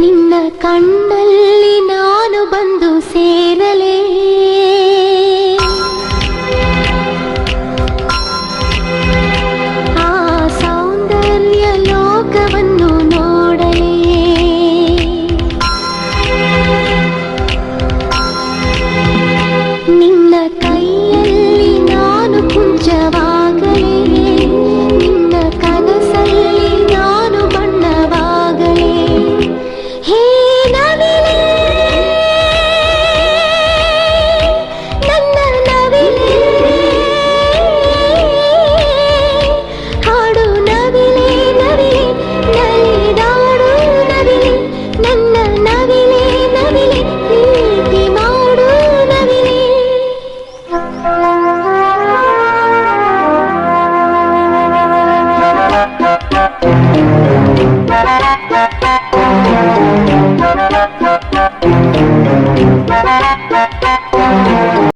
ನಿನ್ನ ಕಣ್ಣಲ್ಲಿ ನಾನು ಬಂದು ಸೇರಲೇ, ಆ ಸೌಂದರ್ಯ ಲೋಕವನ್ನು ನೋಡಲೇ. ನಿನ್ನ ಕೈಯಲ್ಲಿ ನಾನು ಕುಂಚವಾಗಲೇ, ನಿನ್ನ ಕನಸಲ್ಲಿ ನಾನು ಬಣ್ಣವಾಗಲೇ. ಹೇ ನವಿಲೇ, ನನ್ನ ನವಿಲೇ, ಹಾಡು ನವಿಲೇ ನವಿಲೇ, ನಲಿದಾಡು ನವಿಲೇ, ನನ್ನ ನವಿಲೇ ನವಿಲೇ, ಪ್ರೀತಿ ಮಾಡು ನವಿಲೇ. Bye.